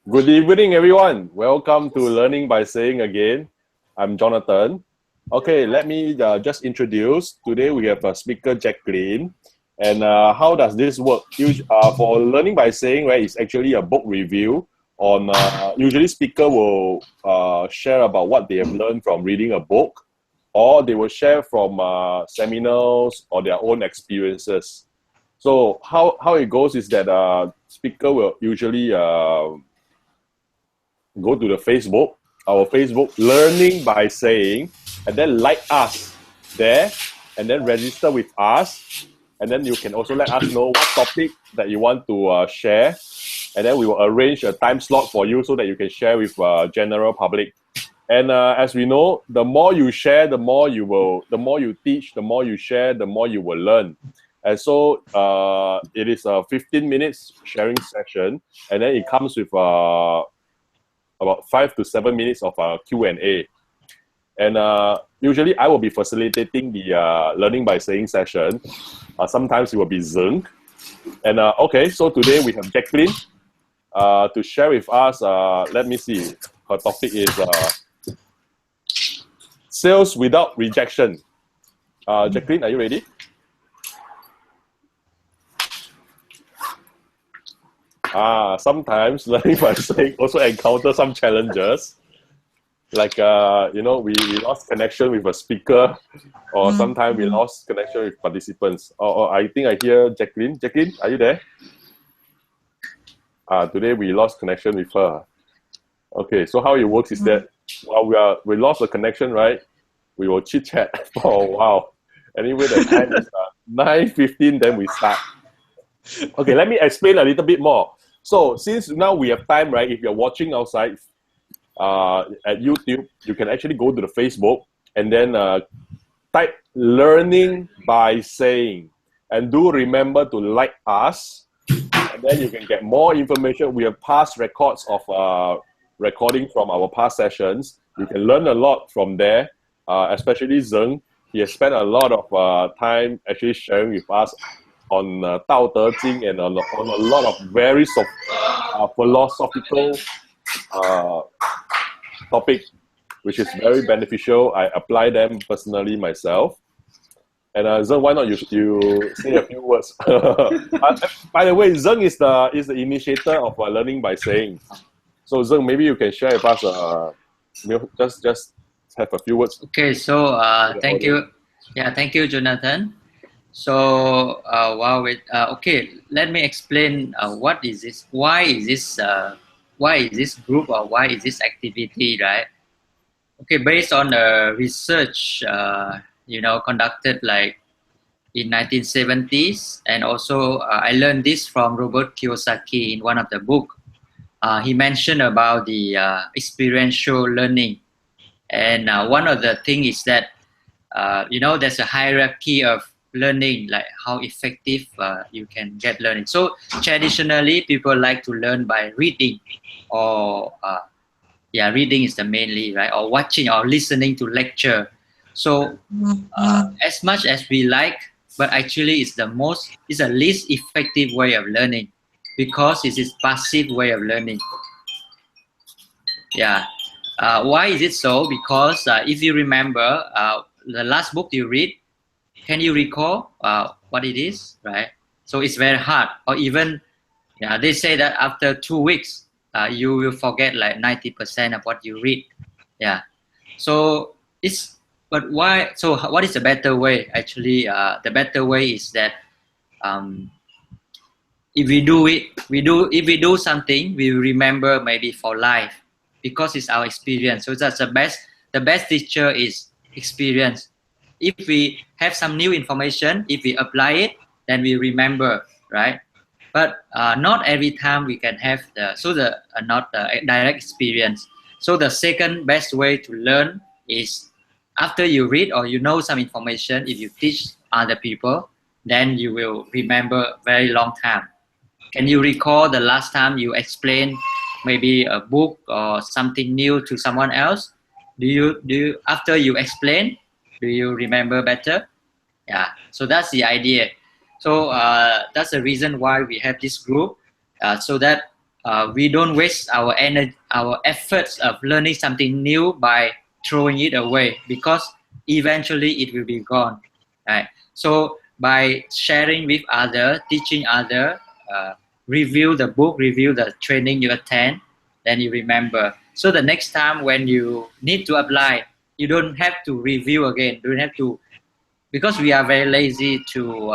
Good evening, everyone. Welcome to Learning by Saying again. I'm Jonathan. Okay, let me just introduce. Today we have a speaker, Jaclyn. And how does this work? For Learning by Saying, right, it's actually a book review on, usually speaker will share about what they have learned from reading a book, or they will share from seminars or their own experiences. So how it goes is that speaker will usually go to the Facebook, our Facebook, Learning by Saying, and then like us there, and then register with us. And then you can also let us know what topic that you want to share. And then we will arrange a time slot for you so that you can share with general public. And as we know, the more you share, the more you teach, the more you share, the more you will learn. And so it is a 15 minutes sharing session, and then it comes with about 5 to 7 minutes of Q&A. And usually I will be facilitating the Learning by Saying session. Sometimes it will be Zoom. And okay, so today we have Jaclyn to share with us. Let me see. Her topic is sales without rejection. Jaclyn, are you ready? Sometimes Learning by Saying also encounter some challenges. Like, we lost connection with a speaker, or sometimes we lost connection with participants. Or I think I hear Jaclyn. Jaclyn, are you there? Today we lost connection with her. Okay, so how it works is that while we lost the connection, right? We will chit chat for a while. Anyway, the time is 9:15, then we start. Okay, let me explain a little bit more. So since now we have time, right? If you're watching outside at YouTube, you can actually go to the Facebook and then type Learning by Saying. And do remember to like us, and then you can get more information. We have past records of recording from our past sessions. You can learn a lot from there, especially Zeng. He has spent a lot of time actually sharing with us on Tao Te Ching and on a lot of very philosophical topic, which is very beneficial. I apply them personally myself. And Zeng, why not you say a few words? By the way, Zeng is the initiator of Learning by Saying. So Zeng, maybe you can share with us. Just have a few words. Okay, so thank you. Yeah, thank you, Jonathan. So okay, let me explain what is this? Why is this group, or why is this activity, right? Okay, based on the research, conducted like in 1970s, and also I learned this from Robert Kiyosaki in one of the book. He mentioned about the experiential learning, and one of the thing is that there's a hierarchy of learning, like how effective you can get learning. So traditionally, people like to learn by reading, or reading is the mainly, right, or watching or listening to lecture. So as much as we like, but actually it's the least effective way of learning, because it is passive way of learning. Why is it so? Because if you remember the last book you read, can you recall what it is, right? So it's very hard. Or even they say that after 2 weeks you will forget like 90% of what you read. So why? So what is the better way? Actually, the better way is that if we do something, we will remember maybe for life, because it's our experience. So that's the best teacher is experience. If we have some new information, if we apply it, then we remember, right? But not every time we can have not the direct experience. So the second best way to learn is after you read or you know some information, if you teach other people, then you will remember very long time. Can you recall the last time you explained maybe a book or something new to someone else? Do you after you explain, do you remember better? So that's the idea. So that's the reason why we have this group, so that we don't waste our energy, our efforts of learning something new by throwing it away, because eventually it will be gone, right? So by sharing with others, teaching others, review the book, review the training you attend, then you remember. So the next time when you need to apply, you don't have to review again. You don't have to, because we are very lazy to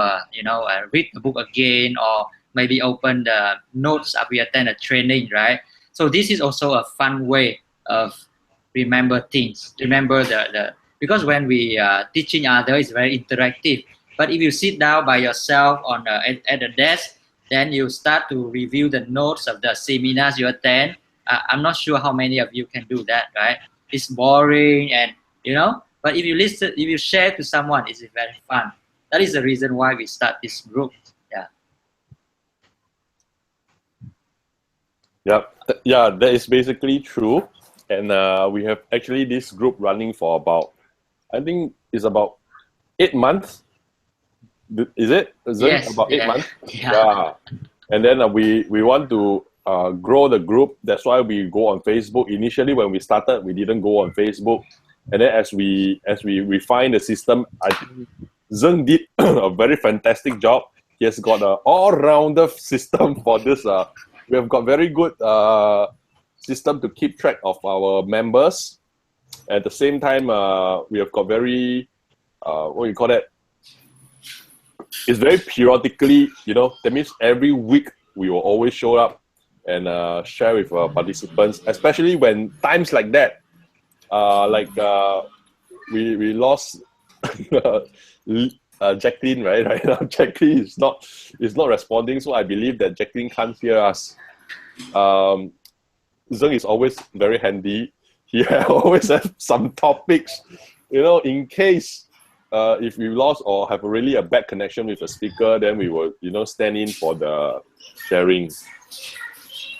read the book again, or maybe open the notes after we attend a training, right? So this is also a fun way of remember things. Remember the because when we teaching others, it's very interactive. But if you sit down by yourself on at the desk, then you start to review the notes of the seminars you attend. I'm not sure how many of you can do that, right? It's boring, and but if you listen, if you share to someone, it's very fun. That is the reason why we start this group. Yeah. Yeah, that is basically true. And we have actually this group running for about, I think it's about 8 months. Is it? Yes, about 8 yeah. months? Yeah. And then we want to grow the group. That's why we go on Facebook. Initially, when we started, we didn't go on Facebook. And then as we refine the system, I think Zeng did a very fantastic job. He has got an all-rounder system for this. We have got very good system to keep track of our members. At the same time, we have got very, what you call that? It's very periodically, that means every week we will always show up and share with participants, especially when times like that, we lost Jaclyn, right? Right now, Jaclyn is not responding, so I believe that Jaclyn can't hear us. Zeng is always very handy. He always have some topics, in case if we lost or have really a bad connection with the speaker, then we will, stand in for the sharing.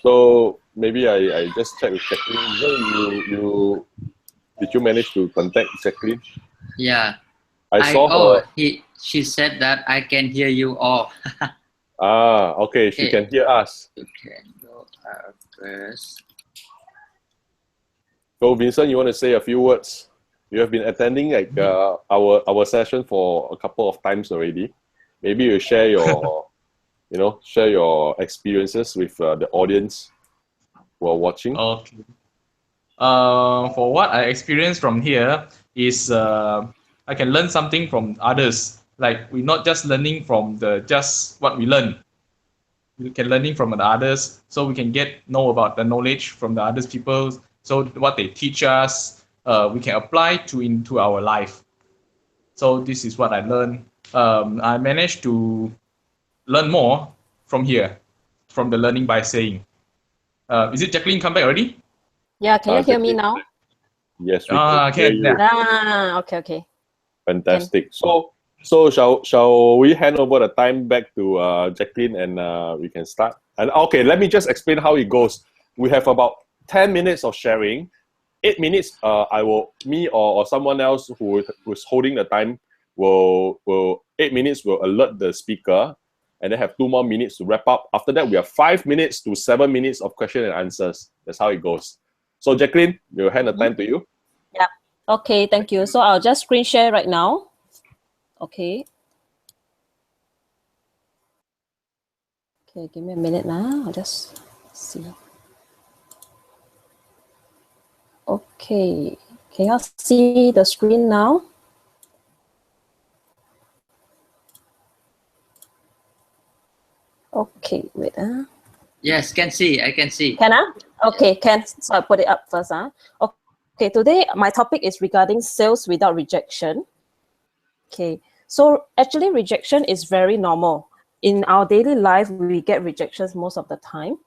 So maybe I just check with Jaclyn. Did you manage to contact Jaclyn? Yeah. I saw her. She said that I can hear you all. Okay. She can hear us. You can go first. So Vincent, you want to say a few words? You have been attending our session for a couple of times already. Maybe you share your share your experiences with the audience who are watching. Okay. For what I experienced from here is I can learn something from others. Like we're not just learning from just what we learn. We can learning from the others, so we can know about the knowledge from the others people. So what they teach us, we can apply into our life. So this is what I learned. I managed to learn more from here, from the learning by saying. Is it Jaclyn come back already? Yeah, can you hear me now? Yes, we can hear you. Okay. Fantastic. So shall we hand over the time back to Jaclyn and we can start? And okay, let me just explain how it goes. We have about 10 minutes of sharing. 8 minutes, me or someone else who's holding the time will 8 minutes will alert the speaker, and then have 2 more minutes to wrap up. After that, we have 5 minutes to 7 minutes of question and answers. That's how it goes. So Jaclyn, we'll hand the time to you. Yeah. Okay, thank you. So I'll just screen share right now. Okay. Okay, give me a minute now. I'll just see. Okay. Can you see the screen now? Okay, wait. Yes, can see. I can see. Can I? Okay, can. So I put it up first. Okay, today my topic is regarding sales without rejection. Okay, so actually rejection is very normal. In our daily life, we get rejections most of the time.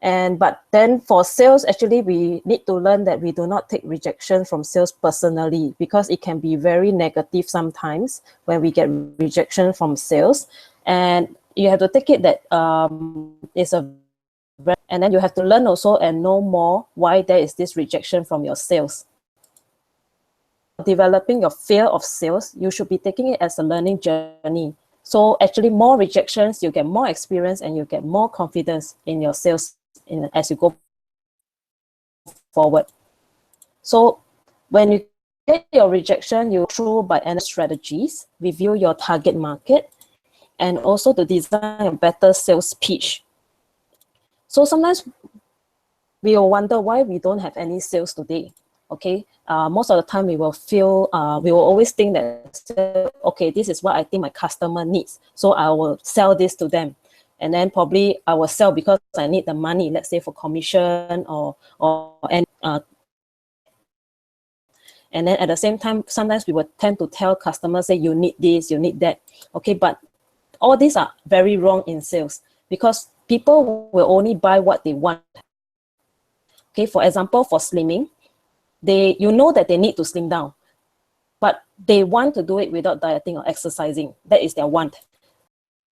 But then for sales, actually, we need to learn that we do not take rejection from sales personally, because it can be very negative sometimes when we get rejection from sales. And you have to take it that it's a very, and then you have to learn also and know more why there is this rejection from your sales. Developing your fear of sales, you should be taking it as a learning journey. So actually more rejections, you get more experience and you get more confidence in your sales as you go forward. So when you get your rejection, you go through by analyze strategies, review your target market, and also to design a better sales pitch. So sometimes we will wonder why we don't have any sales today. Okay, most of the time we will feel, we will always think that, okay, this is what I think my customer needs, so I will sell this to them. And then probably I will sell because I need the money, let's say for commission and then at the same time, sometimes we will tend to tell customers, say, you need this, you need that. Okay, but all these are very wrong in sales because people will only buy what they want. Okay, for example, for slimming, you know that they need to slim down, but they want to do it without dieting or exercising. That is their want.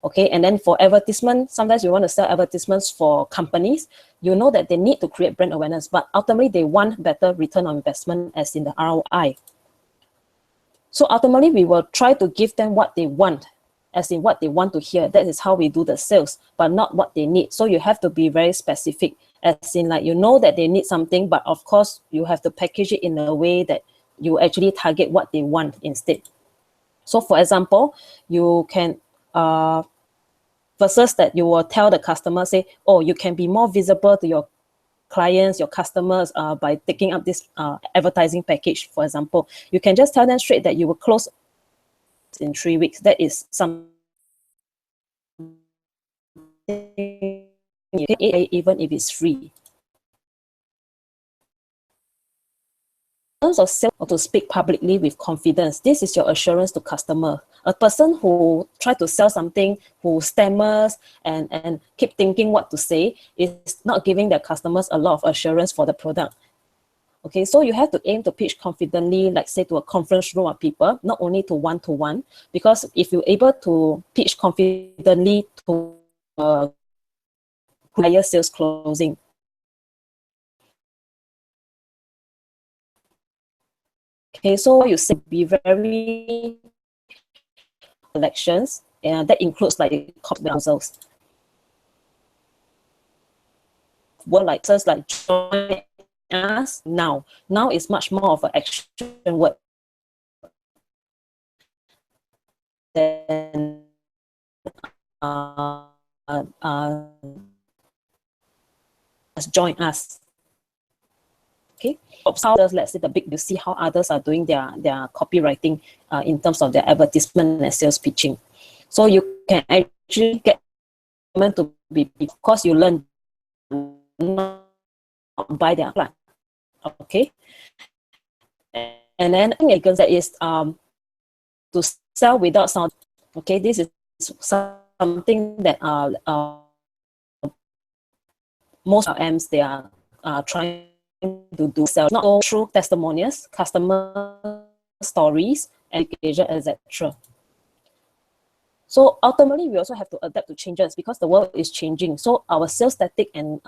Okay, and then for advertisement, sometimes you want to sell advertisements for companies. You know that they need to create brand awareness, but ultimately they want better return on investment, as in the ROI. So ultimately, we will try to give them what they want, as in what they want to hear. That is how we do the sales, but not what they need. So you have to be very specific, as in like, you know that they need something, but of course you have to package it in a way that you actually target what they want instead. So for example, you can versus that you will tell the customer, say, oh, you can be more visible to your clients, your customers, by taking up this advertising package, for example. You can just tell them straight that you will close in 3 weeks. That is something you can pay even if it's free. In terms of sales, or to speak publicly with confidence, this is your assurance to customer. A person who try to sell something, who stammers and keep thinking what to say, is not giving their customers a lot of assurance for the product. Okay, so you have to aim to pitch confidently, like say to a conference room of people, not only to one, because if you're able to pitch confidently to higher sales closing, okay, so you say be very elections, and that includes like proposals. Word like just like join us now. Now is much more of an action word than join us. Okay, others, let's say the big, you see how others are doing their copywriting in terms of their advertisement and sales pitching. So you can actually get them to be, because you learn not buy their plan. Okay, and then again, that is to sell without sound. Okay, this is something that most MMs they are trying to do, sell not all through testimonials, customer stories, education, etc. So ultimately, we also have to adapt to changes because the world is changing. So our sales tactic and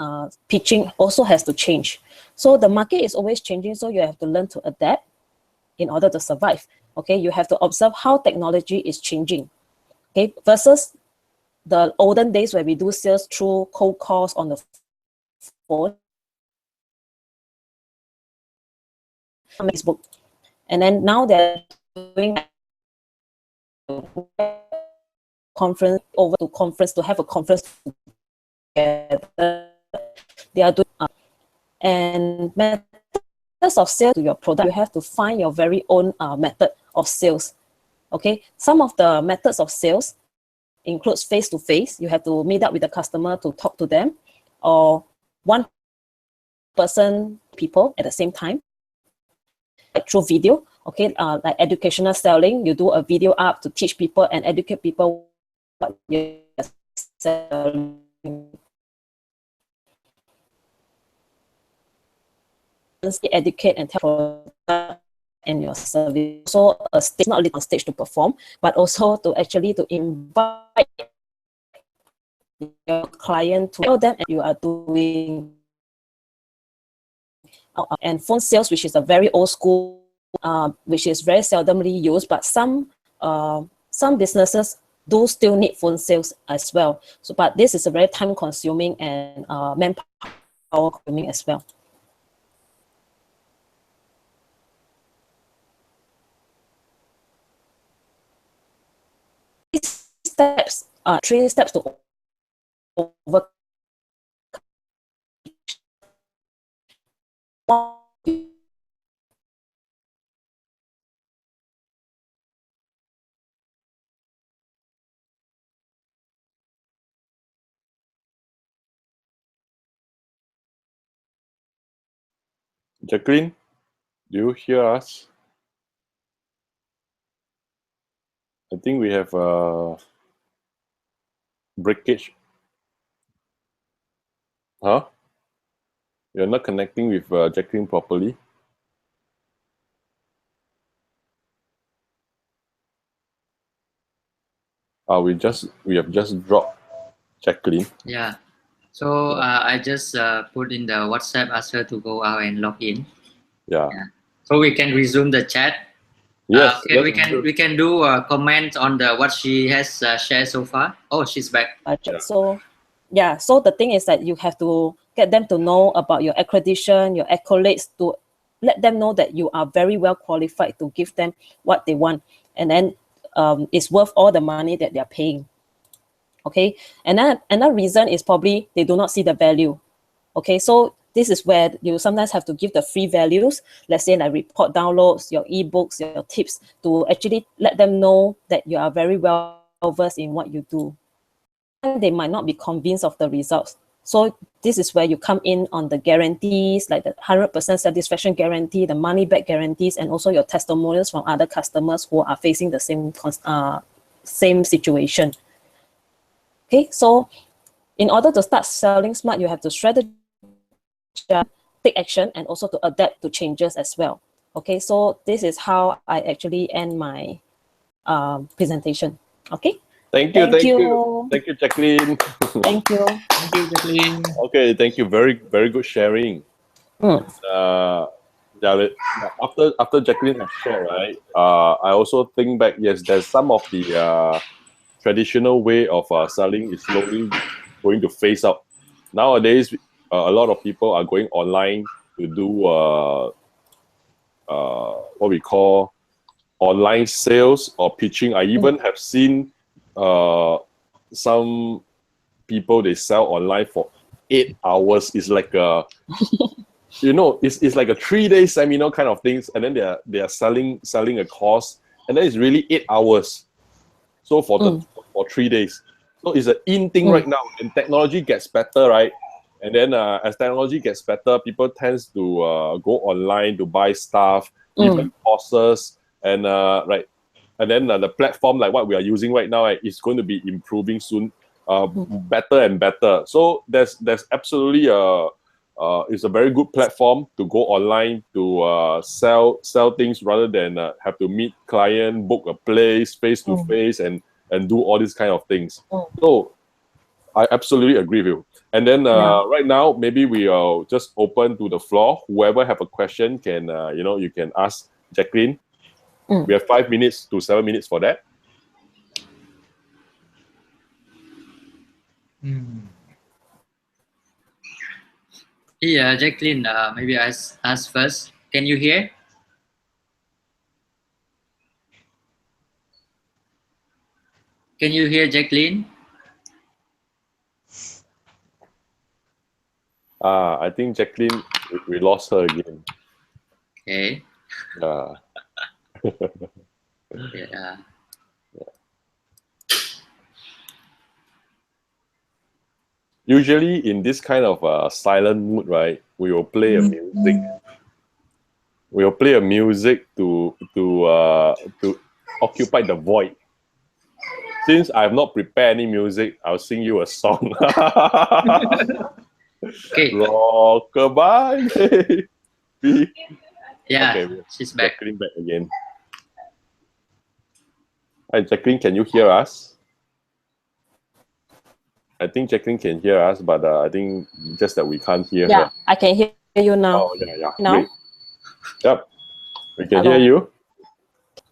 pitching also has to change. So the market is always changing. So you have to learn to adapt in order to survive. Okay, you have to observe how technology is changing. Okay, versus the olden days where we do sales through cold calls on the phone, Facebook, and then now they're doing conference over to conference to have a conference together. They are doing and methods of sale to your product. You have to find your very own method of sales. Okay, some of the methods of sales includes face-to-face. You have to meet up with the customer to talk to them, or one person people at the same time, like through video. Okay, like educational selling, you do a video up to teach people and educate people what you're selling. Educate and tell product and your service. So a stage, not only on stage to perform, but also to actually to invite your client to tell them you are doing. And phone sales, which is a very old school, which is very seldomly used, but some businesses do still need phone sales as well. So, but this is a very time consuming and manpower consuming as well. Steps, 3 steps to overcome. Jaclyn, do you hear us? I think we have a breakage. Huh? You're not connecting with Jaclyn properly. We have just dropped Jaclyn. Yeah. So I just put in the WhatsApp, ask her to go out and log in. Yeah. So we can resume the chat. Yes. Okay, we can do a comment on the what she has shared so far. Oh, she's back. So yeah, so the thing is that you have to get them to know about your accreditation, your accolades, to let them know that you are very well qualified to give them what they want, and then it's worth all the money that they're paying. Okay, and then another reason is probably they do not see the value. Okay, so this is where you sometimes have to give the free values, let's say like report downloads, your ebooks, your tips, to actually let them know that you are very well versed in what you do. And they might not be convinced of the results. So this is where you come in on the guarantees, like the 100% satisfaction guarantee, the money back guarantees, and also your testimonials from other customers who are facing the same situation. Okay, so in order to start selling smart, you have to strategize, take action, and also to adapt to changes as well. Okay, so this is how I actually end my presentation. Okay. Thank you, Jaclyn. Thank you. Thank you, Jaclyn. Okay, thank you. Very good sharing. Yeah, after Jaclyn has shared, right? I also think back. Yes, there's some of the traditional way of selling is slowly going to phase out. Nowadays, a lot of people are going online to do what we call online sales or pitching. I even have seen some people, they sell online for 8 hours. It's like a it's like a 3-day seminar kind of things, and then they are selling a course, and then it's really 8 hours. So for 3 days. So it's an in thing right now, and technology gets better, right? And then as technology gets better, people tends to go online to buy stuff, even courses, and right. And then the platform like what we are using right now is going to be improving soon, better and better. So there's absolutely it's a very good platform to go online to sell things rather than have to meet client, book a place face to face, and do all these kind of things. So I absolutely agree with you. And then right now, maybe we are just open to the floor. Whoever have a question can, you can ask Jaclyn. We have 5 minutes to 7 minutes for that. Yeah, Jaclyn, maybe I ask first. Can you hear? Can you hear Jaclyn? I think Jaclyn, we lost her again. Okay. Yeah. Usually in this kind of silent mood, right, we will play a music. We will play a music to occupy the void. Since I have not prepared any music, I'll sing you a song. Okay. Rockabye, baby. Yeah, okay, she's back. Jaclyn back again. Hi, Jaclyn, can you hear us? I think Jaclyn can hear us, but I think just that we can't hear her. Yeah, I can hear you now. Oh, yeah. Now? Great. Yep, we can Hello. hear you.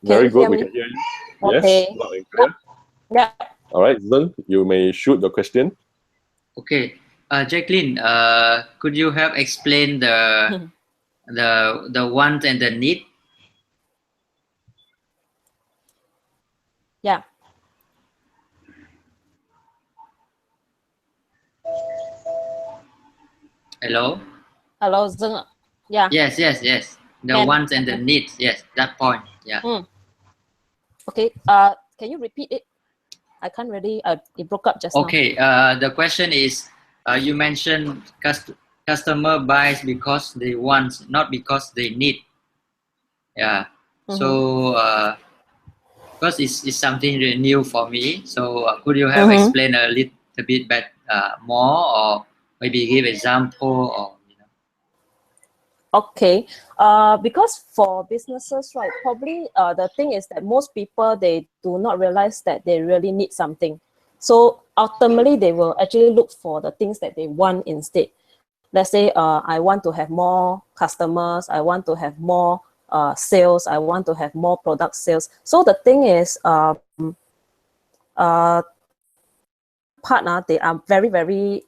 Very you good, hear we me? can hear you. Okay. Yes, loud and clear. Yeah. All right, Zeng, you may shoot the question. Okay. Jaclyn, could you help explain the want and the need? Yeah. Hello? Hello, Zeng. Yeah. Yes, yes, yes. The Can. wants and the needs. Yes, that point. Yeah. Okay. Can you repeat it? I can't really. It broke up just now. Okay. The question is, you mentioned customer buys because they want, not because they need. Yeah. So, because it's something really new for me. So, could you have explained a little bit more, or maybe give example, or Okay. Because for businesses, right, probably the thing is that most people, they do not realize that they really need something. So ultimately, they will actually look for the things that they want instead. Let's say I want to have more customers, I want to have more sales, I want to have more product sales. So the thing is, partner, they are very, very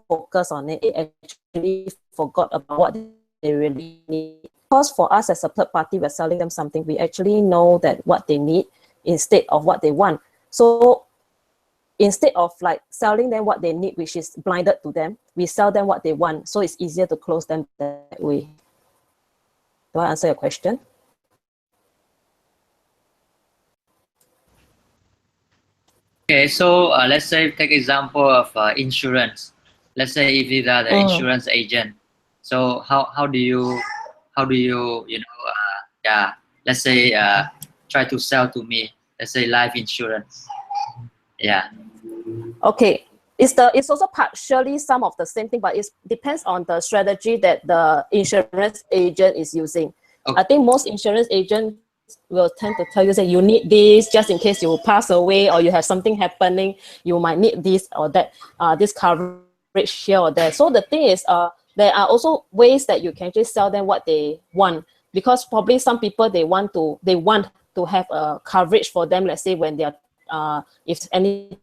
focused on it. They actually forgot about what they really need. Because for us as a third party, we're selling them something, we actually know that what they need instead of what they want. So instead of like selling them what they need, which is blinded to them, we sell them what they want. So it's easier to close them that way. Do I answer your question? Okay, so let's say take example of insurance. Let's say if you are the insurance agent, so how do you yeah, let's say try to sell to me, let's say life insurance. Yeah. Okay. It's also partially some of the same thing, but it depends on the strategy that the insurance agent is using. Okay. I think most insurance agents will tend to tell you that you need this just in case you pass away or you have something happening, you might need this or that, this coverage here or there. So the thing is, there are also ways that you can actually sell them what they want, because probably some people they want to have a coverage for them. Let's say when they are if any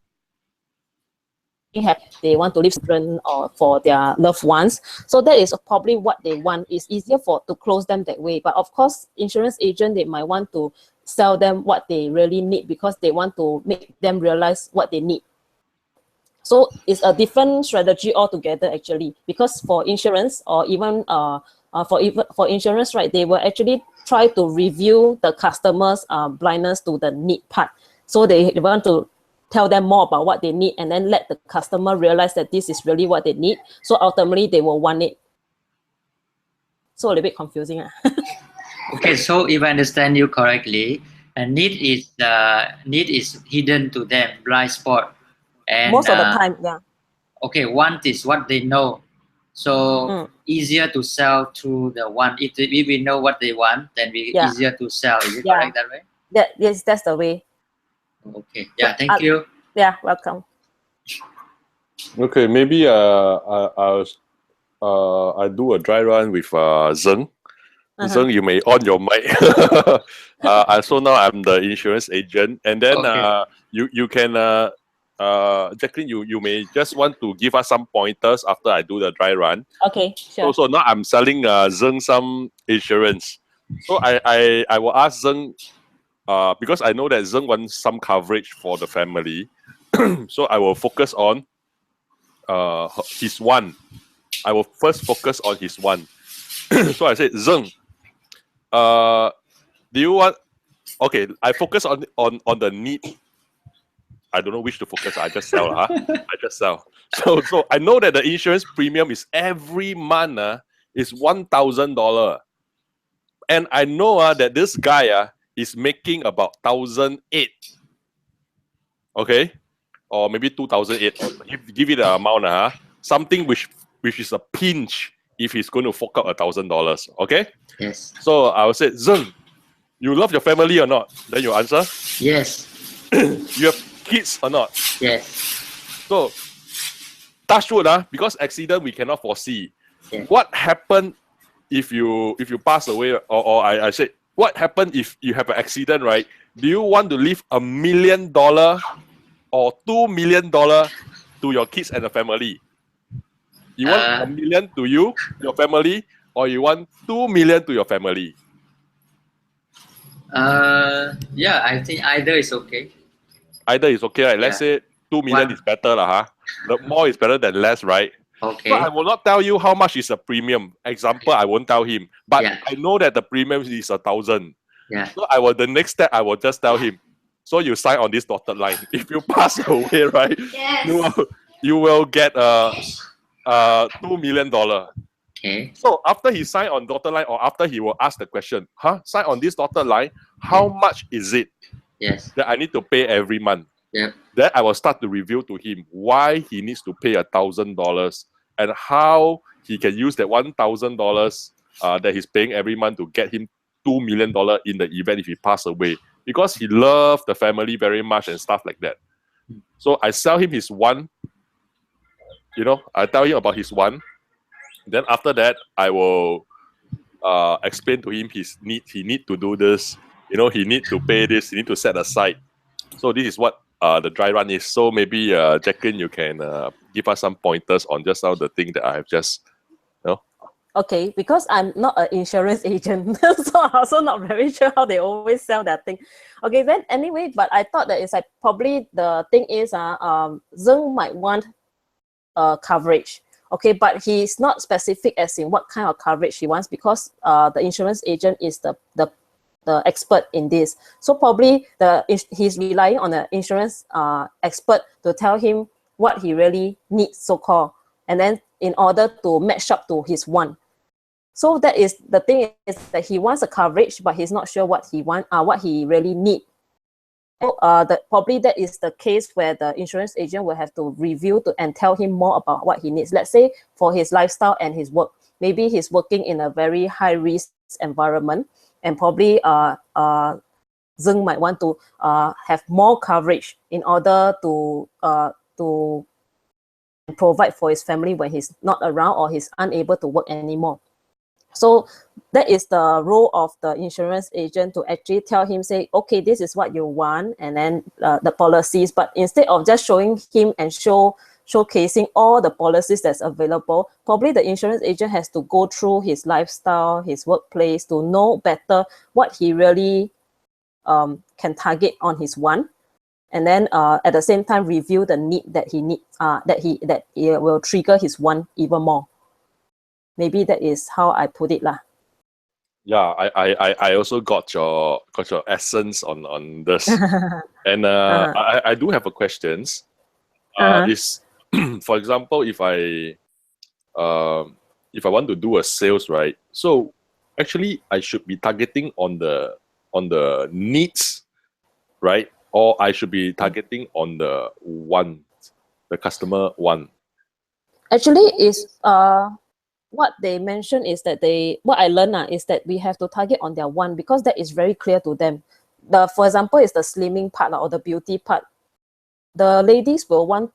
they want to leave children or for their loved ones. So that is probably what they want. It's easier to close them that way. But of course, insurance agent, they might want to sell them what they really need because they want to make them realize what they need. So it's a different strategy altogether, actually, because for insurance or even for insurance, right, they will actually try to review the customer's blindness to the need part. So they want to tell them more about what they need and then let the customer realize that this is really what they need. So ultimately, they will want it. So a little bit confusing. Okay, so if I understand you correctly, a need is hidden to them, blind spot, and most of the time, yeah. Okay, want is what they know, so easier to sell through the want. If we know what they want, then we easier to sell. Is it correct that way? Yes, that's the way. Okay. Yeah. Thank you. Yeah. Welcome. Okay, maybe I'll do a dry run with Zeng. Zeng, you may on your mic. So now I'm the insurance agent, and then you can Jaclyn, you may just want to give us some pointers after I do the dry run. Okay, sure. So now I'm selling Zeng some insurance. So I will ask Zeng because I know that Zeng wants some coverage for the family. So I will focus on his one. I will first focus on his one. So I said, Zeng, do you want? Okay, I focus on the need. I don't know which to focus. I just sell, I just sell. So I know that the insurance premium is every month is $1,000, and I know that this guy is making about 1,008. Okay, or maybe 2,008. Give it an amount, something which is a pinch if he's going to fork out $1,000. Okay. Yes. So I will say, Zeng, you love your family or not? Then you answer. Yes. You have kids or not? Yes. So touch wood, because accident we cannot foresee. Yes. What happened if you pass away, or I said, what happens if you have an accident, right? Do you want to leave $1 million or $2 million to your kids and the family? You want $1 million to you, your family, or you want $2 million to your family? Yeah, I think either is okay. Either is okay, right? Let's Yeah. say 2 million is better, huh? The more is better than less, right? Okay. So I will not tell you how much is a premium. Example, I won't tell him. But Yeah. I know that the premium is 1,000. Yeah. So the next step, I will just tell him. So you sign on this dotted line. If you pass away, right? Yes. You will get $2 million. Okay. So after he sign on dotted line, or after he will ask the question, sign on this dotted line, how much is it Yes. that I need to pay every month? Yep. Then I will start to reveal to him why he needs to pay $1,000 and how he can use that $1,000 that he's paying every month to get him $2 million in the event if he pass away, because he loved the family very much and stuff like that. So I sell him his one. I tell him about his one. Then after that, I will explain to him he need to do this. He need to pay this. He need to set aside. So this is what the dry run is. So maybe Jaclyn, you can give us some pointers on just how the thing that I have just, Okay, because I'm not an insurance agent, so I'm also not very sure how they always sell that thing. Okay, then anyway, but I thought that it's like probably the thing is, Zeng might want coverage. Okay, but he's not specific as in what kind of coverage he wants, because the insurance agent is the expert in this. So probably he's relying on the insurance expert to tell him what he really needs, so-called, and then in order to match up to his want. So that is the thing, is that he wants a coverage, but he's not sure what he really needs. So probably that is the case where the insurance agent will have to review and tell him more about what he needs. Let's say for his lifestyle and his work, maybe he's working in a very high risk environment, and probably Zeng might want to have more coverage in order to provide for his family when he's not around or he's unable to work anymore. So that is the role of the insurance agent, to actually tell him, say, okay, this is what you want, and then the policies. But instead of just showing him and showcasing all the policies that's available, probably the insurance agent has to go through his lifestyle, his workplace, to know better what he really can target on his want, and then at the same time review the need that he needs, that will trigger his want even more. Maybe that is how I put it lah. Yeah, I also got your essence on this. And I do have a questions. Is for example, if I want to do a sales, right? So actually I should be targeting on the needs, right? Or I should be targeting on the want, the customer want. Actually, is what they mentioned is that what I learned is that we have to target on their want, because that is very clear to them. For example, is the slimming part or the beauty part. The ladies will want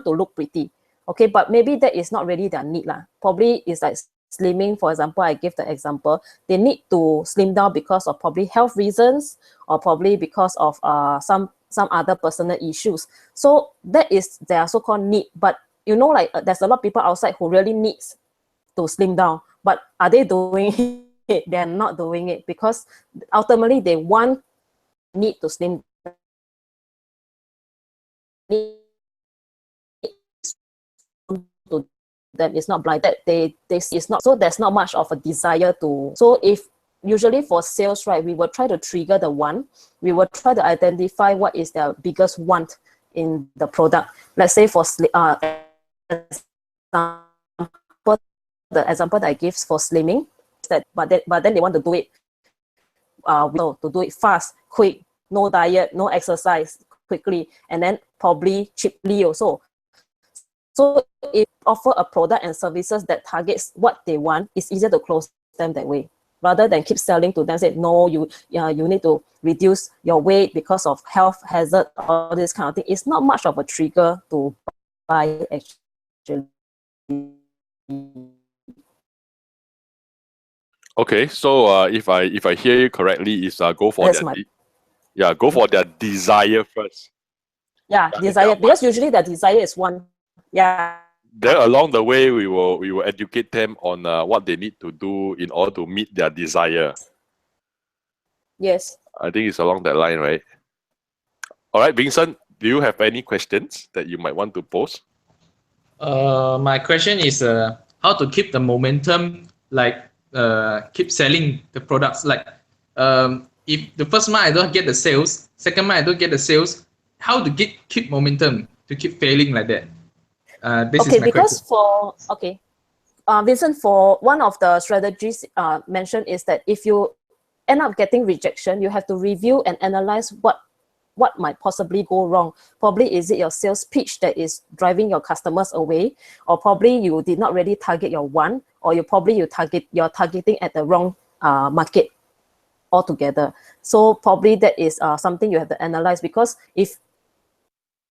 to look pretty, okay, but maybe that is not really their need lah. Probably it's like slimming, for example. I give the example, they need to slim down because of probably health reasons, or probably because of some other personal issues. So that is their so-called need. But like there's a lot of people outside who really needs to slim down, but are they doing it? They're not doing it, because ultimately they need to slim to them. It's not blind that it's not, so there's not much of a desire to. So if usually for sales, right, we will try to trigger the want. We will try to identify what is their biggest want in the product. Let's say for the example that I give for slimming, but then they want to do it to do it fast, quick, no diet, no exercise, quickly, and then probably cheaply also. So if offer a product and services that targets what they want, it's easier to close them that way, rather than keep selling to them, say, no, you need to reduce your weight because of health hazard, all this kind of thing. It's not much of a trigger to buy, actually. Okay, so if I hear you correctly, is go for That's their my- go for their desire first. Yeah, Yeah, desire, that because usually the desire is one. Yeah. Then along the way, we will educate them on what they need to do in order to meet their desire. Yes. I think it's along that line, right? All right, Vincent, do you have any questions that you might want to pose? My question is how to keep the momentum, like keep selling the products. Like if the first month I don't get the sales, second month I don't get the sales, how to keep momentum to keep failing like that? This is Okay, my question. Vincent, for one of the strategies mentioned is that if you end up getting rejection, you have to review and analyze what might possibly go wrong. Probably is it your sales pitch that is driving your customers away, or probably you did not really target your one, or you're targeting at the wrong market altogether. So probably that is something you have to analyze, because if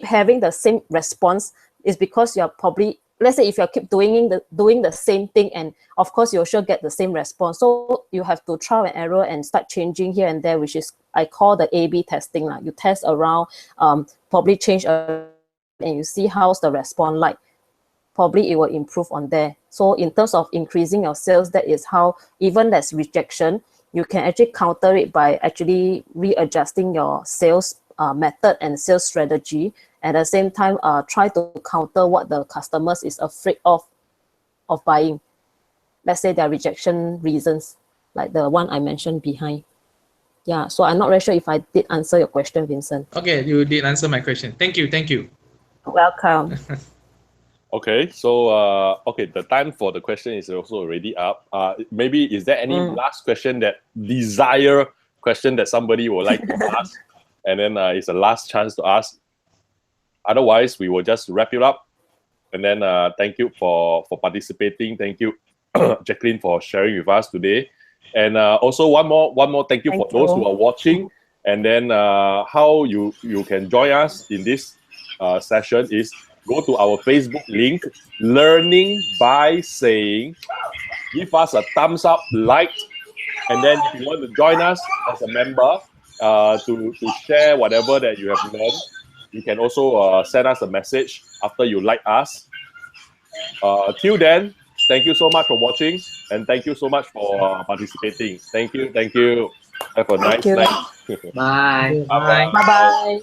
having the same response is because you're probably, let's say if you keep doing the same thing, and of course you'll sure get the same response. So you have to trial and error and start changing here and there, which is I call the A/B testing. Like you test around, probably change and you see how's the response like. Probably it will improve on there. So in terms of increasing your sales, that is how, even there's rejection, you can actually counter it by actually readjusting your sales method and sales strategy. At the same time, try to counter what the customers is afraid of buying. Let's say their rejection reasons, like the one I mentioned behind. Yeah, so I'm not really sure if I did answer your question, Vincent. Okay, you did answer my question. Thank you. Thank you. Welcome. Okay, so okay, the time for the question is also already up. Maybe is there any last question, that desire question that somebody would like to ask, and then it's the last chance to ask. Otherwise, we will just wrap it up. And then thank you for participating. Thank you, Jaclyn, for sharing with us today. And also one more thank you for those who are watching. And then how you can join us in this session is go to our Facebook link, Learning by Saying. Give us a thumbs up, like, and then if you want to join us as a member to share whatever that you have learned, you can also send us a message after you like us. Till then, thank you so much for watching, and thank you so much for participating. Thank you. Have a nice night. Bye. Bye. Bye-bye.